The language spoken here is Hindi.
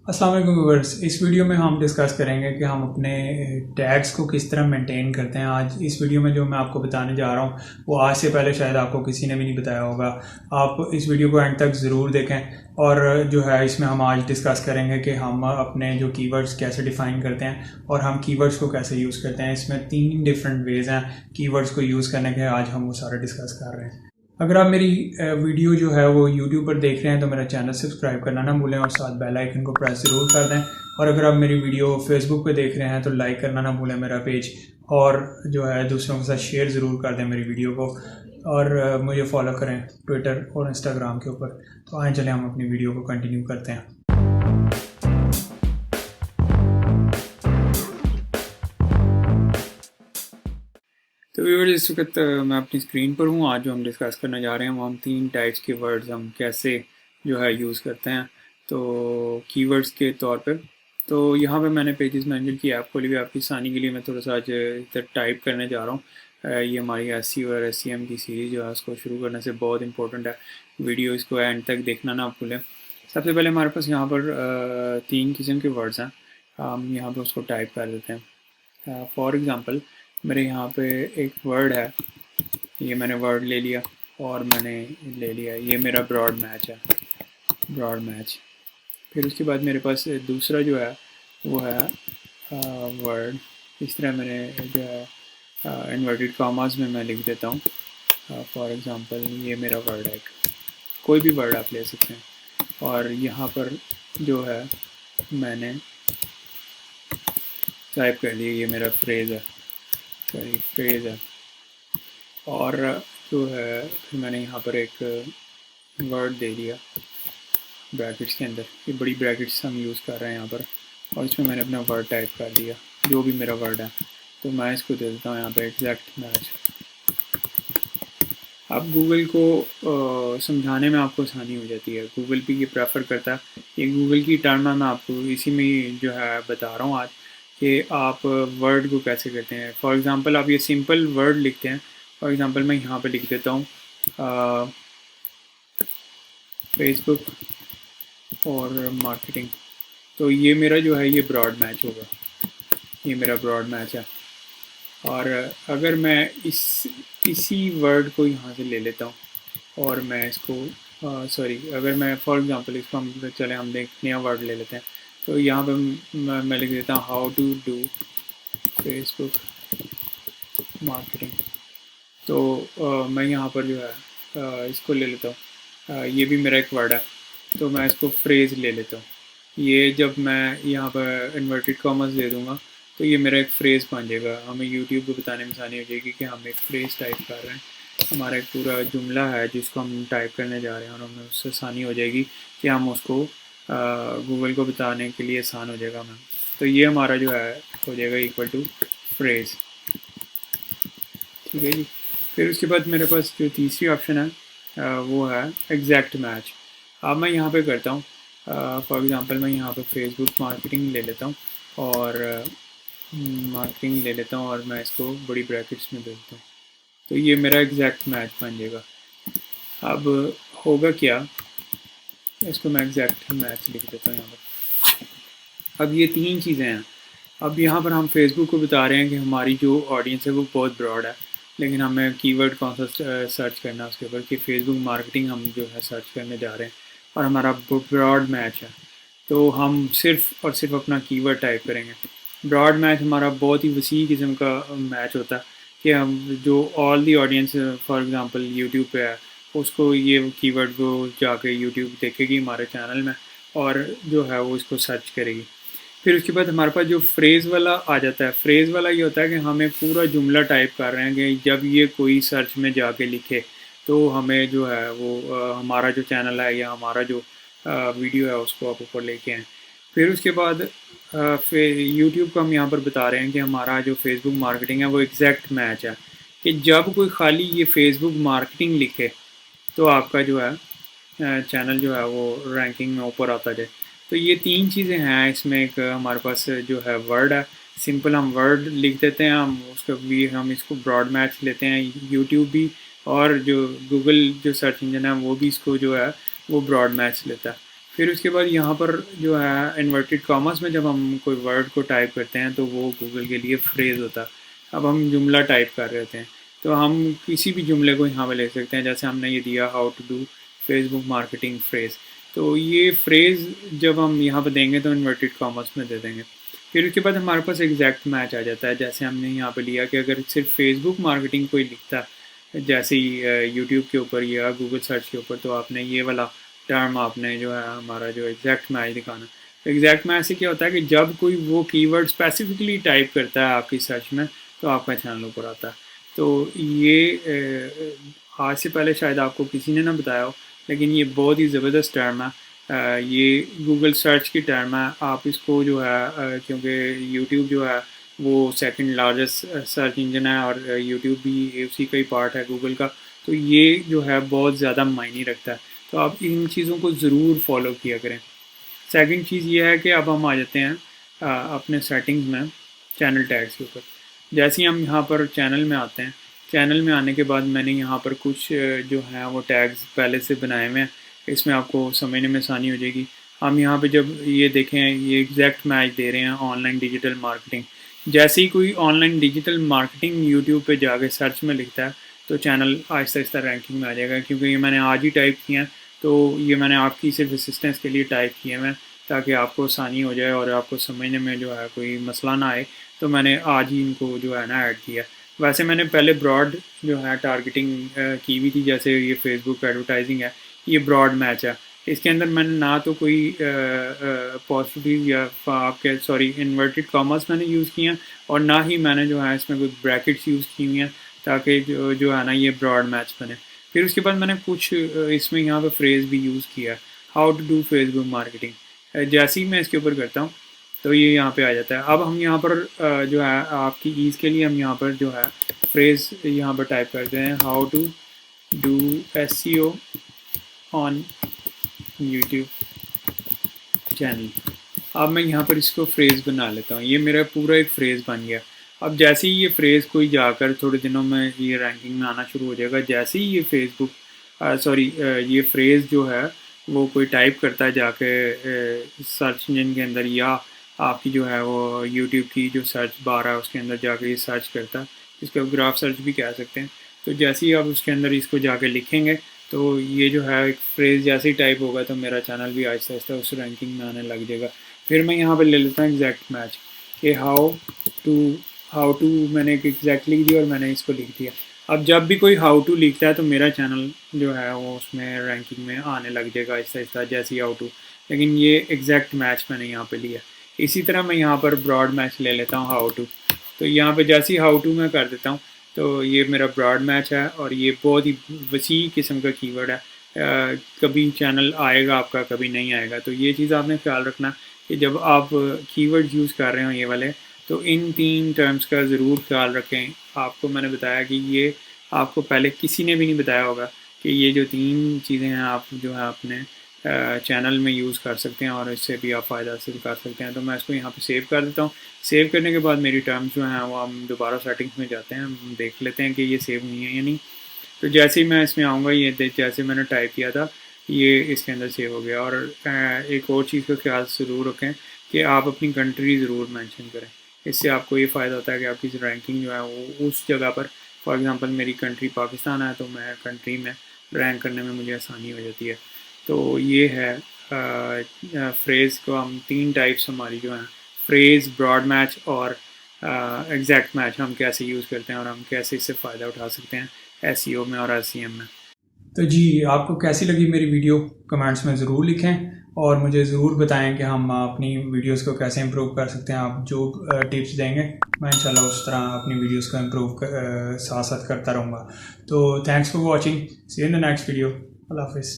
अस्सलाम वालेकुम व्यूअर्स। इस वीडियो में हम डिस्कस करेंगे कि हम अपने टैग्स को किस तरह मेंटेन करते हैं। आज इस वीडियो में जो मैं आपको बताने जा रहा हूँ वो आज से पहले शायद आपको किसी ने भी नहीं बताया होगा। आप इस वीडियो को एंड तक ज़रूर देखें और जो है इसमें हम आज डिस्कस करेंगे कि हम अपने जो कीवर्ड्स कैसे डिफ़ाइन करते हैं और हम कीवर्ड्स को कैसे यूज़ करते हैं। इसमें 3 डिफरेंट वेज़ हैं कीवर्ड्स को यूज़ करने के। आज हम वो सारा डिस्कस कर रहे हैं। अगर आप मेरी वीडियो जो है वो यूट्यूब पर देख रहे हैं तो मेरा चैनल सब्सक्राइब करना ना भूलें और साथ बेल आइकन को प्रेस ज़रूर कर दें। और अगर आप मेरी वीडियो फेसबुक पे देख रहे हैं तो लाइक करना ना भूलें मेरा पेज, और जो है दूसरों के साथ शेयर ज़रूर कर दें मेरी वीडियो को। और मुझे फॉलो करें ट्विटर और इंस्टाग्राम के ऊपर। तो आए चलें हम अपनी वीडियो को कंटिन्यू करते हैं। तो व्यूअर्स, इस वक्त मैं अपनी स्क्रीन पर हूँ। आज जो हम डिस्कस करने जा रहे हैं वो हम 3 टाइप्स के वर्ड्स हम कैसे जो है यूज़ करते हैं तो कीवर्ड्स के तौर पे। तो यहाँ पे मैंने पेजेस मैनेजर की ऐप खोली हुई है। आपकी आसानी के लिए मैं थोड़ा सा आज इधर टाइप करने जा रहा हूँ। ये हमारी SEO और SEM की सीरीज़ जो है उसको शुरू करने से बहुत इंपॉर्टेंट है। वीडियो इसको एंड तक देखना ना भूलें। सबसे पहले हमारे पास यहाँ पर 3 किस्म के वर्ड्स हैं। हम यहाँ पर उसको टाइप कर देते हैं। फॉर एग्ज़ाम्पल मेरे यहाँ पे एक वर्ड है, ये मैंने वर्ड ले लिया और मैंने ले लिया, ये मेरा ब्रॉड मैच है, ब्रॉड मैच। फिर उसके बाद मेरे पास दूसरा जो है वो है वर्ड। इस तरह मैंने जो है इन्वर्टेड कॉमास में मैं लिख देता हूँ। फॉर एग्ज़ाम्पल ये मेरा वर्ड है, कोई भी वर्ड आप ले सकते हैं। और यहाँ पर जो है मैंने टाइप कर दिया, ये मेरा फ्रेज़ है, सॉरी फ्रेज़ है। और जो है फिर मैंने यहाँ पर एक वर्ड दे दिया ब्रैकेट्स के अंदर। ये बड़ी ब्रैकेट्स हम यूज़ कर रहे हैं यहाँ पर, और इसमें मैंने अपना वर्ड टाइप कर दिया जो भी मेरा वर्ड है। तो मैं इसको दे देता हूँ यहाँ पर एग्जैक्ट मैच। अब गूगल को समझाने में आपको आसानी हो जाती है। गूगल भी ये प्रेफर करता है, ये गूगल की टर्म है। मैं आपको इसी में जो है बता रहा हूँ आज कि आप वर्ड को कैसे करते हैं। फॉर एग्ज़ाम्पल आप ये सिंपल वर्ड लिखते हैं। फॉर एग्ज़ाम्पल मैं यहाँ पे लिख देता हूँ फेसबुक और मार्केटिंग। तो ये मेरा जो है ये ब्रॉड मैच होगा, ये मेरा ब्रॉड मैच है। और अगर मैं इसी वर्ड को यहाँ से ले लेता हूँ और मैं इसको सॉरी अगर मैं फॉर एग्ज़ाम्पल इसको हम चले हम एक नया वर्ड ले लेते हैं। तो यहाँ पे मैं लिख देता हूँ how to do Facebook marketing. तो मैं यहाँ पर जो है इसको ले लेता हूँ, ये भी मेरा एक वर्ड है। तो मैं इसको फ्रेज़ ले लेता हूँ। ये जब मैं यहाँ पर इन्वर्टेड कॉमर्स दे दूँगा तो ये मेरा एक फ्रेज़ बन जाएगा। हमें यूट्यूब को बताने में आसानी हो जाएगी कि हम एक फ्रेज़ टाइप कर रहे हैं। हमारा एक पूरा जुमला है जिसको हम टाइप करने जा रहे हैं और हमें उससे आसानी हो जाएगी कि हम उसको गूगल को बताने के लिए आसान हो जाएगा हमें। तो ये हमारा जो है हो जाएगा इक्वल टू फ्रेज़। ठीक है जी। फिर उसके बाद मेरे पास जो तीसरी ऑप्शन है वो है एग्जैक्ट मैच। अब मैं यहाँ पे करता हूँ, फॉर एग्ज़ाम्पल मैं यहाँ पे फेसबुक मार्केटिंग ले लेता हूँ और मार्केटिंग ले लेता हूँ और मैं इसको बड़ी ब्रैकेट्स में दे देता हूँ। तो ये मेरा एग्जैक्ट मैच बन जाएगा। अब होगा क्या, इसको मैं एग्जैक्ट मैच लिख देता हूँ यहाँ पर। अब ये 3 चीज़ें हैं। अब यहाँ पर हम फेसबुक को बता रहे हैं कि हमारी जो ऑडियंस है वो बहुत ब्रॉड है, लेकिन हमें कीवर्ड कौन सा सर्च करना है उसके ऊपर कि फेसबुक मार्केटिंग हम जो है सर्च करने जा रहे हैं और हमारा ब्रॉड मैच है। तो हम सिर्फ और सिर्फ अपना कीवर्ड टाइप करेंगे। ब्रॉड मैच हमारा बहुत ही वसी किस्म का मैच होता है कि हम जो all the audience for example YouTube पे है उसको ये कीवर्ड को जाके यूट्यूब देखेगी हमारे चैनल में और जो है वो इसको सर्च करेगी। फिर उसके बाद हमारे पास जो फ्रेज़ वाला आ जाता है। फ्रेज़ वाला ये होता है कि हमें पूरा जुमला टाइप कर रहे हैं कि जब ये कोई सर्च में जाके लिखे तो हमें जो है वो हमारा जो चैनल है या हमारा जो वीडियो है उसको आप ऊपर लेके आएँ। फिर उसके बाद फिर यूट्यूब को हम यहाँ पर बता रहे हैं कि हमारा जो फेसबुक मार्केटिंग है वो एग्जैक्ट मैच है कि जब कोई खाली ये फेसबुक मार्केटिंग लिखे तो आपका जो है चैनल जो है वो रैंकिंग में ऊपर आता जाए। तो ये 3 चीज़ें हैं इसमें। एक हमारे पास जो है वर्ड है, सिंपल हम वर्ड लिख देते हैं, हम उसका भी हम इसको ब्रॉड मैच लेते हैं यूट्यूब भी, और जो गूगल जो सर्च इंजन है वो भी इसको जो है वो ब्रॉड मैच लेता है। फिर उसके बाद यहाँ पर जो है इन्वर्टेड कॉमर्स में जब हम कोई वर्ड को टाइप करते हैं तो वो गूगल के लिए फ्रेज़ होता है। अब हम जुमला टाइप कर रहे होते हैं तो हम किसी भी जुमले को यहाँ पे ले सकते हैं। जैसे हमने ये दिया how to do Facebook marketing phrase, तो ये फ्रेज़ जब हम यहाँ पे देंगे तो इन्वर्टेड कॉमर्स में दे देंगे। फिर उसके बाद हमारे पास एग्जैक्ट मैच आ जाता है। जैसे हमने यहाँ पे लिया कि अगर सिर्फ फेसबुक मार्केटिंग कोई लिखता है जैसे ही यूट्यूब के ऊपर या गूगल सर्च के ऊपर, तो आपने ये वाला टर्म आपने जो है हमारा जो एग्जैक्ट मैच दिखाना। तो एग्जैक्ट मैच से क्या होता है कि जब कोई वो कीवर्ड स्पेसिफिकली टाइप करता है आपकी सर्च में तो आपका चैनल ऊपर आता है। तो ये आज से पहले शायद आपको किसी ने ना बताया हो, लेकिन ये बहुत ही ज़बरदस्त टर्म है। ये गूगल सर्च की टर्म है। आप इसको जो है क्योंकि यूट्यूब जो है वो सेकंड लार्जेस्ट सर्च इंजन है और यूट्यूब भी उसी का ही पार्ट है गूगल का, तो ये जो है बहुत ज़्यादा मायने रखता है। तो आप इन चीज़ों को ज़रूर फॉलो किया करें। सेकंड चीज़ ये है कि अब हम आ जाते हैं अपने सेटिंग्स में चैनल टैग्स के ऊपर। जैसे ही हम यहाँ पर चैनल में आते हैं, चैनल में आने के बाद मैंने यहाँ पर कुछ जो है वो टैग्स पहले से बनाए हुए हैं, इसमें आपको समझने में आसानी हो जाएगी। हम यहाँ पे जब ये देखें ये एग्जैक्ट मैच दे रहे हैं ऑनलाइन डिजिटल मार्केटिंग। जैसे ही कोई ऑनलाइन डिजिटल मार्केटिंग यूट्यूब पे जाके सर्च में लिखता है तो चैनल आहिस्ता आहिस्ता रैंकिंग में आ जाएगा। क्योंकि ये मैंने आज ही टाइप किया है, तो ये मैंने आपकी सिर्फ असिस्टेंस के लिए टाइप किए हैं ताकि आपको आसानी हो जाए और आपको समझने में जो है कोई मसला ना आए। तो मैंने आज ही इनको जो है ना ऐड किया। वैसे मैंने पहले ब्रॉड जो है टारगेटिंग की हुई थी, जैसे ये फेसबुक एडवर्टाइजिंग है, ये ब्रॉड मैच है। इसके अंदर मैंने ना तो कोई पॉजिटिव या आपके सॉरी इन्वर्टेड कॉमर्स मैंने यूज़ किए हैं और ना ही मैंने जो है इसमें कोई ब्रैकेट्स यूज़ की हुई हैं ताकि जो है ना ये ब्रॉड मैच बने। फिर उसके बाद मैंने कुछ इसमें यहाँ पे फ्रेज़ भी यूज़ किया है, how to do Facebook marketing. जैसे ही मैं इसके ऊपर करता हूँ तो ये यहाँ पे आ जाता है। अब हम यहाँ पर जो है आपकी ईज़ के लिए हम यहाँ पर जो है फ्रेज़ यहाँ पर टाइप करते हैं, how to do SEO on YouTube channel. अब मैं यहाँ पर इसको फ्रेज़ बना लेता हूँ। ये मेरा पूरा एक फ्रेज़ बन गया। अब जैसे ही ये फ्रेज़ कोई जाकर थोड़े दिनों में ये रैंकिंग में आना शुरू हो जाएगा। जैसे ही ये फेसबुक ये फ्रेज़ जो है वो कोई टाइप करता है जाके सर्च इंजन के अंदर या आपकी जो है वो यूट्यूब की जो सर्च बार है उसके अंदर जाके ये सर्च करता है, इसको ग्राफ सर्च भी कह सकते हैं। तो जैसे ही आप उसके अंदर इसको जाके लिखेंगे तो ये जो है एक फ्रेज़ जैसे ही टाइप होगा तो मेरा चैनल भी आहिस्ता आहिस्ता उस रैंकिंग में आने लग जाएगा। फिर मैं यहाँ पर ले लेता हूँ एग्जैक्ट मैच कि हाउ टू मैंने एक एग्जैक्ट लिख दिया और मैंने इसको लिख दिया। अब जब भी कोई हाउ टू लिखता है तो मेरा चैनल जो है वो उसमें रैंकिंग में आने लग जाएगा आहिस्ता आहिस्ता जैसे ही हाउ टू। लेकिन ये एग्जैक्ट मैच मैंने यहाँ पे लिया। इसी तरह मैं यहाँ पर ब्रॉड मैच ले लेता हूँ हाउ टू। तो यहाँ पे जैसे ही हाउ टू मैं कर देता हूँ तो ये मेरा ब्रॉड मैच है और ये बहुत ही वसी किस्म का कीवर्ड है। कभी चैनल आएगा आपका, कभी नहीं आएगा। तो ये चीज़ आपने ख्याल रखना कि जब आप कीवर्ड यूज़ कर रहे हो ये वाले, तो इन 3 टर्म्स का ज़रूर ख्याल रखें। आपको मैंने बताया कि ये आपको पहले किसी ने भी नहीं बताया होगा कि ये जो 3 चीज़ें हैं आप जो है अपने चैनल में यूज़ कर सकते हैं और इससे भी आप फ़ायदा हासिल कर सकते हैं। तो मैं इसको यहाँ पे सेव कर देता हूँ। सेव करने के बाद मेरी टर्म्स जो हैं वो हम दोबारा सेटिंग्स में जाते हैं, हम देख लेते हैं कि ये सेव हुई है या नहीं। तो जैसे ही मैं इसमें आऊँगा ये जैसे मैंने टाइप किया था ये इसके अंदर सेव हो गया। और एक और चीज़ का ख्याल ज़रूर रखें कि आप अपनी कंट्री ज़रूर मेंशन करें। इससे आपको ये फ़ायदा होता है कि आपकी रैंकिंग जो है वो उस जगह पर, फॉर एग्ज़ाम्पल मेरी कंट्री पाकिस्तान है तो मैं कंट्री में रैंक करने में मुझे आसानी हो जाती है। तो ये है फ्रेज़ को हम 3 टाइप्स हमारी जो हैं फ्रेज़, ब्रॉड मैच और एग्जैक्ट मैच हम कैसे यूज़ करते हैं और हम कैसे इससे फ़ायदा उठा सकते हैं SEO में और SEM में। तो जी, आपको कैसी लगी मेरी वीडियो कमेंट्स में ज़रूर लिखें और मुझे ज़रूर बताएं कि हम अपनी वीडियोस को कैसे इम्प्रूव कर सकते हैं। आप जो टिप्स देंगे मैं इंशाल्लाह उस तरह अपनी वीडियोस को इम्प्रूव साथ साथ करता रहूँगा। तो thanks for watching, see you in the next video. अल्लाह हाफिज़।